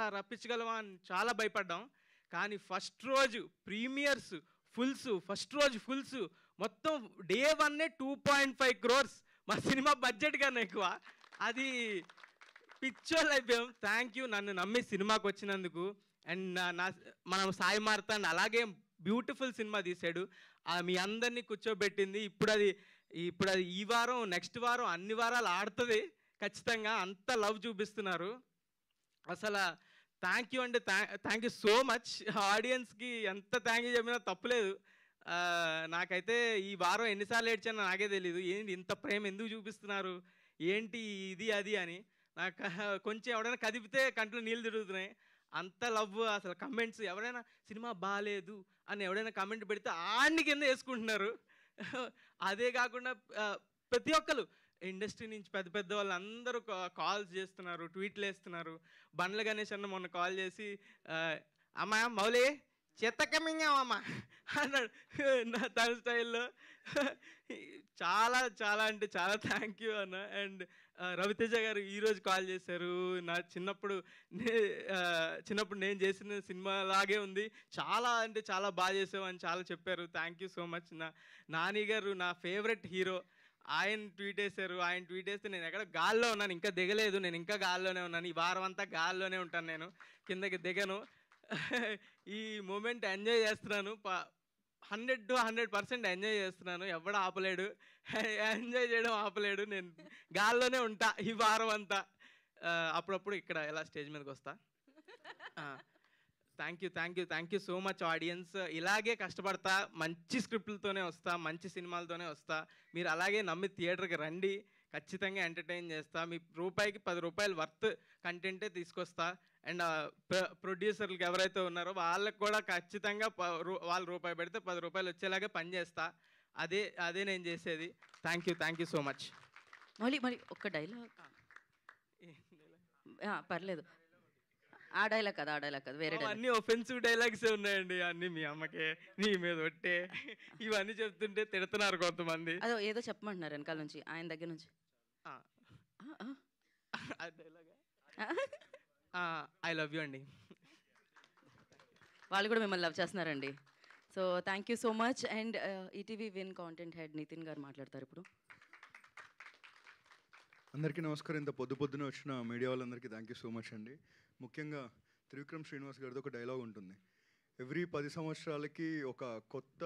అలా రప్పించగలమా అని చాలా భయపడ్డాం. కానీ ఫస్ట్ రోజు ప్రీమియర్స్, ఫస్ట్ రోజు ఫుల్స్ మొత్తం డే 1 2.5 crores. మా సినిమా బడ్జెట్ కన్నా ఎక్కువ. అది పిచ్చోళ్ళు అయిపోయాం. థ్యాంక్ యూ నన్ను నమ్మి సినిమాకి వచ్చినందుకు. అండ్ మనం సాయి మార్తాండ్ అలాగే బ్యూటిఫుల్ సినిమా తీశాడు. మీ అందరినీ కూర్చోబెట్టింది. ఇప్పుడు అది ఈ వారం నెక్స్ట్ వారం అన్ని వారాలు ఆడుతుంది ఖచ్చితంగా. అంత లవ్ చూపిస్తున్నారు. అసలు థ్యాంక్ యూ అండి, థ్యాంక్ యూ సో మచ్. ఆడియన్స్కి ఎంత థ్యాంక్ యూ చెప్పినా తప్పులేదు. నాకైతే ఈ వారం ఎన్నిసార్లు ఏడ్చానో నాకే తెలీదు. ఏంటి ఇంత ప్రేమ ఎందుకు చూపిస్తున్నారు, ఏంటి ఇది అది అని. నాకు కొంచెం ఎవడైనా కదిపితే కంట్లో నీళ్ళు తిరుగుతున్నాయి. అంత లవ్. అసలు కమెంట్స్ ఎవరైనా సినిమా బాగాలేదు అని ఎవడైనా కమెంట్ పెడితే ఆడిని కింద వేసుకుంటున్నారు. అదే కాకుండా ప్రతి ఒక్కరు ఇండస్ట్రీ నుంచి పెద్ద పెద్ద వాళ్ళు అందరూ కాల్స్ చేస్తున్నారు, ట్వీట్లు వేస్తున్నారు. బండ్ల గణేష్ అన్న మొన్న కాల్ చేసి అమ్మా మౌలి చెత్తకమింగామమ్మా అన్నాడు తన స్టైల్లో. చాలా చాలా అంటే చాలా థ్యాంక్ యూ అన్న. అండ్ రవితేజ గారు ఈరోజు కాల్ చేశారు. నా చిన్నప్పుడు నేను చేసిన సినిమా లాగే ఉంది, చాలా అంటే చాలా బాగా చేసావు అని చాలా చెప్పారు. Thank you so much. Nani గారు నా ఫేవరెట్ హీరో, ఆయన ట్వీట్ వేశారు. ఆయన ట్వీట్ వేస్తే నేను ఎక్కడ గాల్లో ఉన్నాను, ఇంకా దిగలేదు. నేను ఇంకా గాల్లోనే ఉన్నాను. ఈ వారం అంతా గాల్లోనే ఉంటాను, నేను కిందకి దిగను. ఈ మూమెంట్ ఎంజాయ్ చేస్తున్నాను. 100 to 100% ఎంజాయ్ చేస్తున్నాను. ఎవడు ఆపలేడు, ఎంజాయ్ చేయడం ఆపలేడు. నేను గాల్లోనే ఉంటా ఈ వారం అంతా. అప్పుడప్పుడు ఇక్కడ ఎలా స్టేజ్ మీదకి వస్తా. Thank you so much audience. ఇలాగే కష్టపడతా, మంచి స్క్రిప్ట్లతోనే వస్తా, మంచి సినిమాలతోనే వస్తా. మీరు అలాగే నమ్మి థియేటర్కి రండి, ఖచ్చితంగా ఎంటర్టైన్ చేస్తా. మీ రూపాయికి 10 రూపాయలు వర్త్ కంటెంటే తీసుకొస్తా. అండ్ ప్రొడ్యూసర్లకు ఎవరైతే ఉన్నారో వాళ్ళకి కూడా ఖచ్చితంగా వాళ్ళు రూపాయి పెడితే 10 రూపాయలు వచ్చేలాగా పనిచేస్తా. అదే నేను చేసేది. Thank you so much. మరి ఒక్క డైలాగ్ పర్లేదు. ఆ డైలాగ్ కాదు వేరే. అన్ని ఒఫెన్సివ్ డైలాగ్సే ఉన్నాయండి. అన్ని మీ అమ్మకే, నీ మీద ఒట్టే, ఇవన్నీ చెప్తుంటే తిడుతున్నారు కొంతమంది. అదో ఏదో చెప్పమంటున్నారు వెనకాల నుంచి, ఆయన దగ్గర నుంచి. ఐ లవ్ యూ అండి. వాళ్ళు కూడా మిమ్మల్ని లవ్ చేస్తున్నారండి. So thank you so much. And ETV Win content head Nitin garu మాట్లాడతారు ఇప్పుడు. అందరికీ నమస్కారం. ఇంత పొద్దున వచ్చిన మీడియా వాళ్ళందరికీ థ్యాంక్ యూ సో మచ్ అండి. ముఖ్యంగా త్రివిక్రమ్ శ్రీనివాస్ గారిది ఒక డైలాగ్ ఉంటుంది, ఎవ్రీ 10 సంవత్సరాలకి ఒక కొత్త